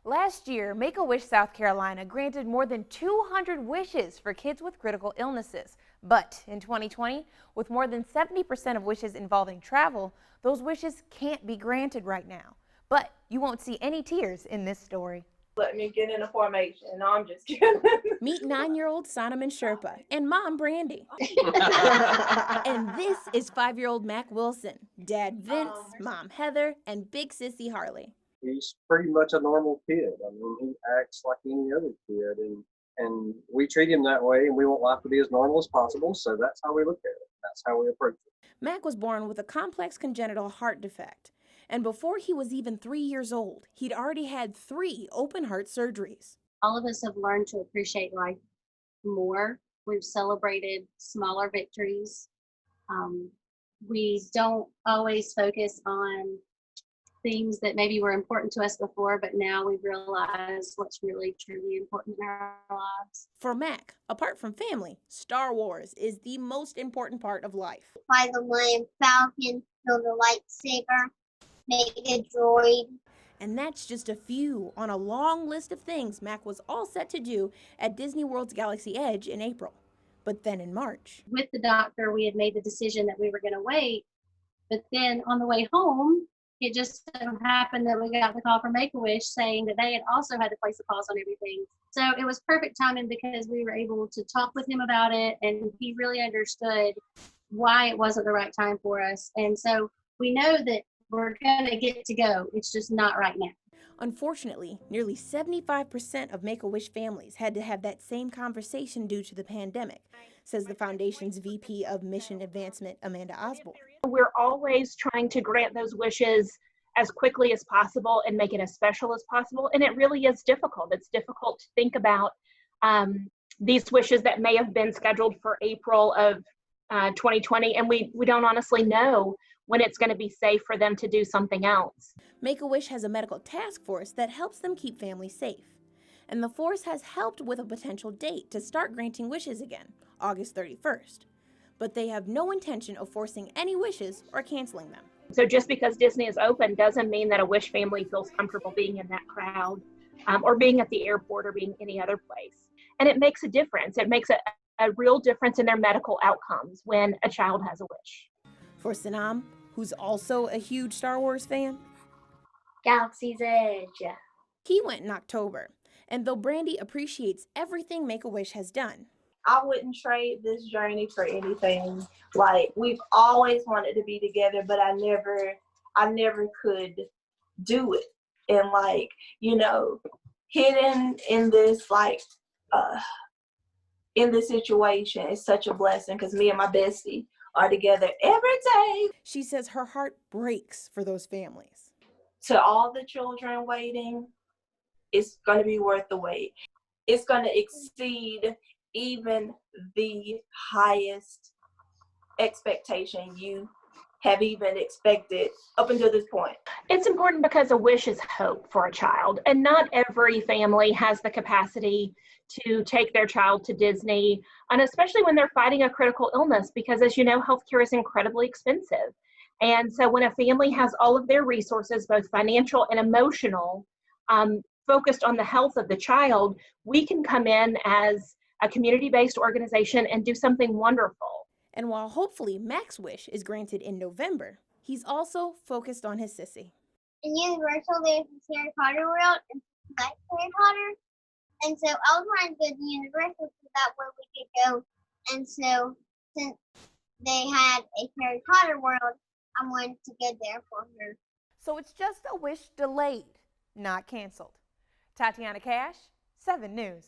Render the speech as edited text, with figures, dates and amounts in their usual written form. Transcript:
Last year, Make-A-Wish South Carolina granted more than 200 wishes for kids with critical illnesses. But in 2020, with more than 70% of wishes involving travel, those wishes can't be granted right now. But you won't see any tears in this story. Let me get in a formation. No, I'm just kidding. Meet 9-year-old Sonneman SHERPA and mom Brandy. And this is 5-year-old Mac Wilson, dad Vince, mom Heather, and big sissy Harley. He's pretty much a normal kid. I mean, he acts like any other kid, and we treat him that way, and we want life to be as normal as possible, so that's how we look at it. That's how we approach it. Mac was born with a complex congenital heart defect, and before he was even 3 years old, he'd already had 3 open heart surgeries. All of us have learned to appreciate life more. We've celebrated smaller victories. We don't always focus on things that maybe were important to us before, but now we realize what's really truly important in our lives. For Mac, apart from family, Star Wars is the most important part of life. Fly the Millennium Falcon, build a lightsaber, make a droid. And that's just a few on a long list of things Mac was all set to do at Disney World's Galaxy Edge in April. But then in March, With the doctor, we had made the decision that we were going to wait, but then on the way home, it just so happened that we got the call from Make-A-Wish saying that they had also had to place a pause on everything. So it was perfect timing because we were able to talk with him about it, and he really understood why it wasn't the right time for us. And so we know that we're going to get to go. It's just not right now. unfortunately, nearly 75% of Make-A-Wish families had to have that same conversation due to the pandemic, says the foundation's VP of Mission Advancement, Amanda Osborne. We're always trying to grant those wishes as quickly as possible and make it as special as possible. And it really is difficult. It's difficult to think about these wishes that may have been scheduled for April of 2020. And we don't honestly know when it's going to be safe for them to do something else. Make-A-Wish has a medical task force that helps them keep families safe. And the force has helped with a potential date to start granting wishes again, August 31st. But they have no intention of forcing any wishes or canceling them. So just because Disney is open doesn't mean that a Wish family feels comfortable being in that crowd or being at the airport or being any other place. And it makes a difference. It makes a real difference in their medical outcomes when a child has a wish. For Sanam, who's also a huge Star Wars fan, Galaxy's Edge. he went in October. And though Brandy appreciates everything Make-A-Wish has done, I wouldn't trade this journey for anything. Like, we've always wanted to be together, but I never could do it. And like, you know, hidden in this in this situation is such a blessing because me and my bestie are together every day. she says her heart breaks for those families. To all the children waiting, it's going to be worth the wait. It's going to exceed even the highest expectation you have even expected up until this point. It's important because a wish is hope for a child, and not every family has the capacity to take their child to Disney, and especially when they're fighting a critical illness, because as you know, healthcare is incredibly expensive. And so when a family has all of their resources, both financial and emotional, focused on the health of the child, we can come in as a community-based organization and do something wonderful. And while hopefully Mac's wish is granted in November, he's also focused on his sissy. In Universal, there's this Harry Potter world, and like Harry Potter. And so I was wanting to go to Universal so that way we could go. And so since they had a Harry Potter world, I wanted to go there for her. So it's just a wish delayed, not canceled. Tatiana Cash, 7 News.